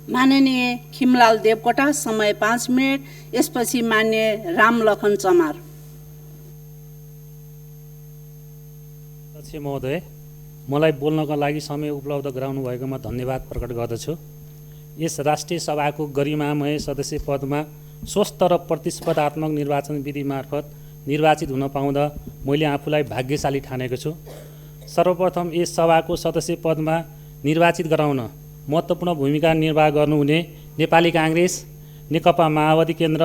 माननीय खिमलाल देवकोटा, समय 5 मिनट। यसपछि मान्य रामलखन चमार। अध्यक्ष महोदय, मलाई बोल्नको लागि समय उपलब्ध गराउनु भएकोमा धन्यवाद प्रकट गर्दछु। यस राष्ट्रिय सभाको गरिमामय सदस्य पदमा स्वस्थ र प्रतिस्पर्धात्मक निर्वाचन विधि मार्फत निर्वाचित हुन पाउँदा मैले आफूलाई भाग्यशाली ठानेको छु। सर्वप्रथम यस सभाको सदस्य पदमा निर्वाचित गराउन महत्त्वपूर्ण भूमिका निर्वाह गर्नुहुने नेपाली काङ्ग्रेस, नेकपा माओवादी केन्द्र,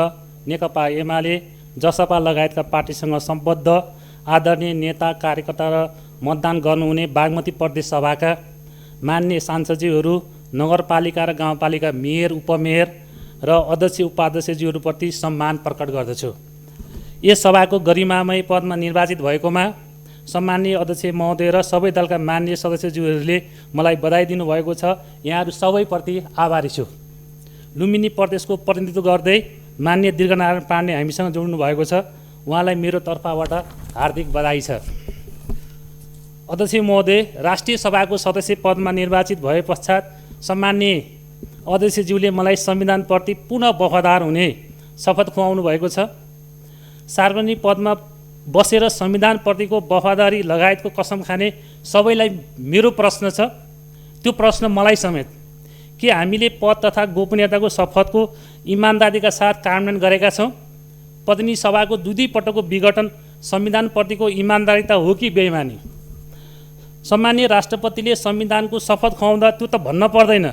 नेकपा एमाले, जसपा लगायतका पार्टीसँग सम्बद्ध आदरणीय नेता, कार्यकर्ता र मतदान गर्नुहुने बागमती प्रदेश सभाका मान्य सांसदज्यूहरू, नगरपालिका र गाउँपालिका मेयर, उपमेयर र अध्यक्ष उपाध्यक्षज्यूहरूप्रति सम्मान प्रकट गर्दछु। यस सभाको गरिमामय पदमा निर्वाचित भएकोमा सम्माननीय अध्यक्ष महोदय र सबै दलका मान्य सदस्यज्यूहरूले मलाई बधाई दिनुभएको छ। यहाँहरू सबैप्रति आभारी छु। लुम्बिनी प्रदेशको प्रतिनिधित्व गर्दै मान्य दीर्घनारायण पाण्डे हामीसँग जोड्नु भएको छ। उहाँलाई मेरो तर्फबाट हार्दिक बधाई छ। अध्यक्ष महोदय, राष्ट्रिय सभाको सदस्य पदमा निर्वाचित भए पश्चात सम्माननीय अध्यक्षज्यूले मलाई संविधानप्रति पुनः वफादार हुने शपथ खुवाउनु भएको छ। सार्वजनिक पदमा बसेर संविधानप्रतिको वफादारी लगायतको कसम खाने सबैलाई मेरो प्रश्न छ। त्यो प्रश्न मलाई समेत, के हामीले पद तथा गोपनीयताको शपथको इमान्दारीका साथ कार्यान्वयन गरेका छौँ? प्रतिनिधि सभाको दुई पटकको विघटन संविधानप्रतिको इमान्दारिता हो कि बेइमानी? सम्माननीय राष्ट्रपतिले संविधानको शपथ खुवाउँदा त्यो त भन्न पर्दैन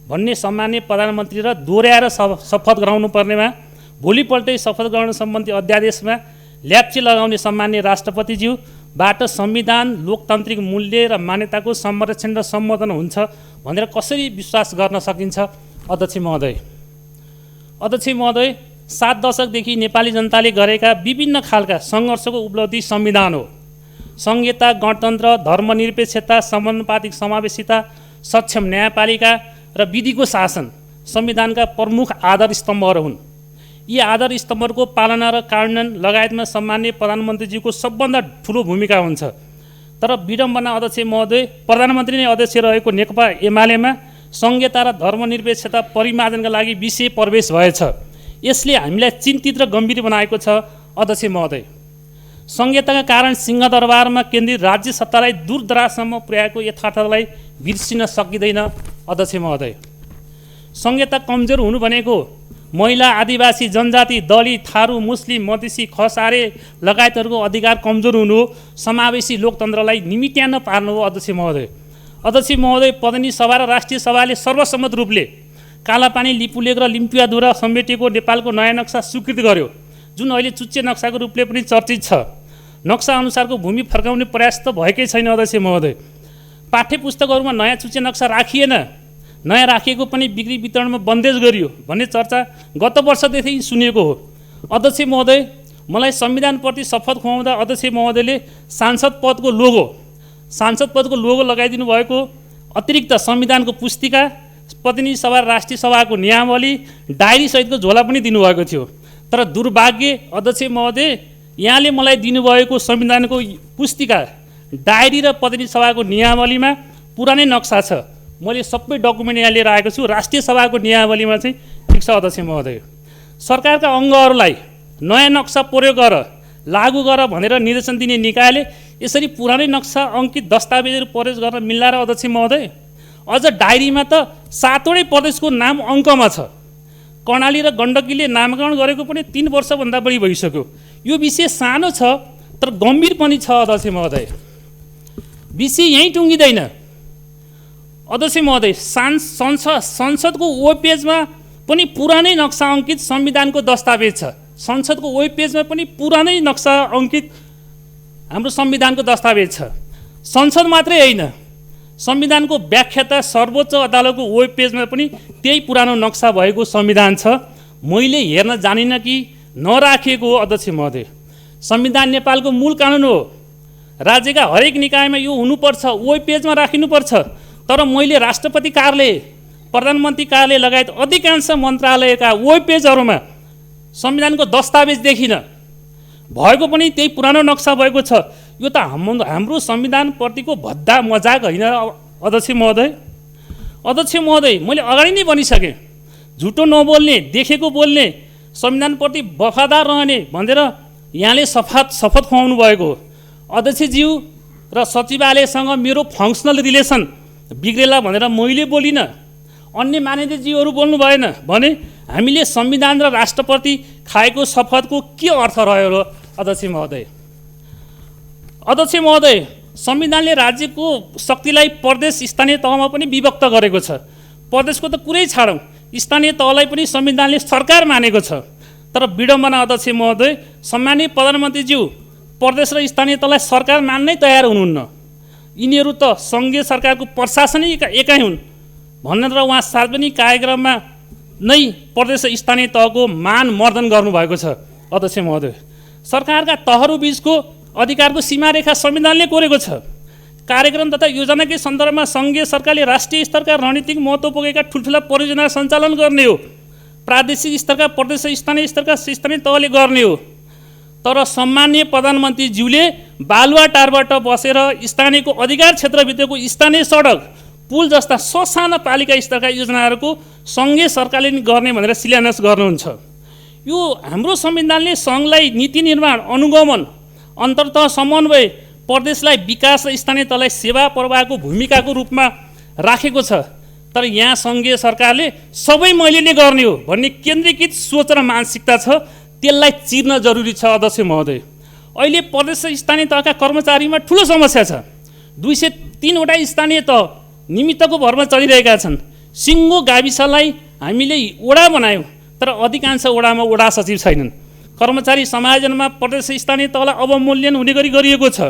भन्ने सम्माननीय प्रधानमन्त्री र दोहोऱ्याएर शपथ गराउनु पर्नेमा भोलिपल्टै शपथ ग्रहण सम्बन्धी अध्यादेशमा ल्याप्चे लगाउने सम्माननीय राष्ट्रपतिज्यूबाट संविधान, लोकतान्त्रिक मूल्य र मान्यताको संरक्षण र सम्वर्धन हुन्छ भनेर कसरी विश्वास गर्न सकिन्छ? अध्यक्ष महोदय, 7 दशकदेखि नेपाली जनताले गरेका विभिन्न खालका सङ्घर्षको उपलब्धि संविधान हो। संहिता, गणतन्त्र, धर्मनिरपेक्षता, समानुपातिक समावेशिता, सक्षम न्यायपालिका र विधिको शासन संविधानका प्रमुख आधार स्तम्भहरू हुन्। यी आधार स्तम्भहरूको पालना र कार्यान्वयन लगायतमा सम्माननीय प्रधानमन्त्रीज्यूको सबभन्दा ठुलो भूमिका हुन्छ। तर विडम्बना अध्यक्ष महोदय, प्रधानमन्त्री नै अध्यक्ष रहेको नेकपा एमालेमा संहिता र धर्मनिरपेक्षता परिमार्जनका लागि विषय प्रवेश भएछ। यसले हामीलाई चिन्तित र गम्भीर बनाएको छ। अध्यक्ष महोदय, संहिताका कारण सिंहदरबारमा केन्द्रीय राज्य सत्तालाई दूरदराजसम्म पुर्याएको यथार्थलाई बिर्सिन सकिँदैन। अध्यक्ष महोदय, संहिता कमजोर हुनु भनेको महिला, आदिवासी, जनजाति, दलित, थारू, मुस्लिम, मधेसी, खसारे लगायतहरूको अधिकार कमजोर हुनु हो। समावेशी लोकतन्त्रलाई निमित्यान्न पार्नु हो। अध्यक्ष महोदय, प्रतिनिधि सभा र राष्ट्रिय सभाले सर्वसम्मत रूपले कालापानी, लिपुलेक र लिम्पियाद्वारा समेटिएको नेपालको नयाँ नक्सा स्वीकृत गर्यो, जुन अहिले चुच्चे नक्साको रूपले पनि चर्चित छ। नक्सा अनुसारको भूमि फर्काउने प्रयास त भएकै छैन। अध्यक्ष महोदय, पाठ्य पुस्तकहरूमा नयाँ चुच्चे नक्सा राखिएन, नयाँ राखिएको पनि बिक्री वितरणमा बन्देज गरियो भन्ने चर्चा गत वर्षदेखि सुनिएको हो। अध्यक्ष महोदय, मलाई संविधानप्रति शपथ खुवाउँदा अध्यक्ष महोदयले सांसद पदको लोगो लगाइदिनु भएको अतिरिक्त संविधानको पुस्तिका, प्रतिनिधि सभा र राष्ट्रिय सभाको नियमावली, डायरी सहितको झोला पनि दिनुभएको थियो। तर दुर्भाग्य अध्यक्ष महोदय, यहाँले मलाई दिनुभएको संविधानको पुस्तिका, डायरी र प्रतिनिधि सभाको नियमावलीमा पुरानै नक्सा छ। मैले सबै डकुमेन्ट यहाँ लिएर आएको छु। राष्ट्रिय सभाको नियमावलीमा चाहिँ ठिक छ। अध्यक्ष महोदय, सरकारका अङ्गहरूलाई नयाँ नक्सा प्रयोग गर, लागू गर भनेर निर्देशन दिने निकायले यसरी पुरानै नक्सा अङ्कित दस्तावेजहरू प्रयोग गर्न मिल्ला र? अध्यक्ष महोदय, अझ डायरीमा त 7वटै प्रदेशको नाम अङ्कमा छ। कर्णाली र गण्डकीले नामकरण गरेको पनि 3 वर्षभन्दा बढी भइसक्यो। यो विषय सानो छ तर गम्भीर पनि छ। अध्यक्ष महोदय, विषय यहीँ टुङ्गिँदैन। अध्यक्ष महोदय, संसदको वेब पेजमा पनि पुरानै नक्सा अङ्कित संविधानको दस्तावेज छ। संसदको वेब पेजमा पनि पुरानै नक्सा अङ्कित हाम्रो संविधानको दस्तावेज छ। संसद मात्रै होइन, संविधानको व्याख्याता सर्वोच्च अदालतको वेब पेजमा पनि त्यही पुरानो नक्सा भएको संविधान छ। मैले हेर्न जानिनँ कि नराखिएको हो। अध्यक्ष महोदय, संविधान नेपालको मूल कानुन हो। राज्यका हरेक निकायमा यो हुनुपर्छ, वेब पेजमा राखिनुपर्छ। तर मैले राष्ट्रपति कार्यालय, प्रधानमन्त्री कार्यालय लगायत अधिकांश मन्त्रालयका वेब पेजहरूमा संविधानको दस्तावेज देखिनँ। भएको पनि त्यही पुरानो नक्सा भएको छ। यो त हाम्रो संविधानप्रतिको भद्दा मजाक होइन? अध्यक्ष महोदय, अध्यक्ष महोदय, मैले अगाडि नै भनिसकेँ, झुटो नबोल्ने, देखेको बोल्ने, संविधानप्रति वफादार रहने भनेर यहाँले शपथ खुवाउनु भएको हो। अध्यक्षज्यू र सचिवालयसँग मेरो फङ्सनल रिलेसन बिग्रेला भनेर मैले बोलिनँ, अन्य माननीयज्यूहरू बोल्नु भएन भने हामीले संविधान र राष्ट्रप्रति खाएको शपथको के अर्थ रह्यो र अध्यक्ष महोदय? अध्यक्ष महोदय, संविधानले राज्यको शक्तिलाई प्रदेश स्थानीय तहमा पनि विभक्त गरेको छ। प्रदेशको त कुरै छाडौँ, स्थानीय तहलाई पनि संविधानले सरकार मानेको छ। तर विडम्बना अध्यक्ष महोदय, सम्मानीय प्रधानमन्त्रीज्यू प्रदेश र स्थानीय तहलाई सरकार मान्नै तयार हुनुहुन्न। यिनीहरू त सङ्घीय सरकारको प्रशासनिक एकाइ हुन् भनेर उहाँ सार्वजनिक कार्यक्रममा नै प्रदेश र स्थानीय तहको मान मर्दन गर्नुभएको छ। अध्यक्ष महोदय, सरकारका तहहरू बीचको अधिकारको सीमारेखा संविधानले कोरेको छ। कार्यक्रम तथा योजनाकै सन्दर्भमा सङ्घीय सरकारले राष्ट्रिय स्तरका रणनीतिक महत्त्व पुगेका ठुल्ठुला परियोजना सञ्चालन गर्ने हो। प्रादेशिक स्तरका प्रदेश र स्थानीय स्तरका स्थानीय तहले गर्ने हो। तर सम्मानीय प्रधानमन्त्रीज्यूले बालुवाटारबाट बसेर स्थानीयको अधिकार क्षेत्रभित्रको स्थानीय सडक, पुल जस्ता ससाना पालिका स्तरका योजनाहरूको सङ्घीय सरकारले नि गर्ने भनेर शिलान्यास गर्नुहुन्छ। यो हाम्रो संविधानले सङ्घलाई नीति निर्माण, अनुगमन, अन्तर्तह समन्वय, प्रदेशलाई विकास र स्थानीय तहलाई सेवा प्रवाहको भूमिकाको रूपमा राखेको छ। तर यहाँ सङ्घीय सरकारले सबै मैले नै गर्ने हो भन्ने केन्द्रीकृत सोच र मानसिकता छ, त्यसलाई चिर्न जरुरी छ। अध्यक्ष महोदय, अहिले प्रदेश र स्थानीय तहका कर्मचारीमा ठुलो समस्या छ। 203वटा स्थानीय तह निमित्तको भरमा चलिरहेका छन्। सिङ्गो गाविसलाई हामीले वडा बनायौँ, तर अधिकांश वडामा वडा सचिव छैनन्। कर्मचारी समायोजनमा प्रदेश स्थानीय तहलाई अवमूल्यन हुने गरी गरिएको छ।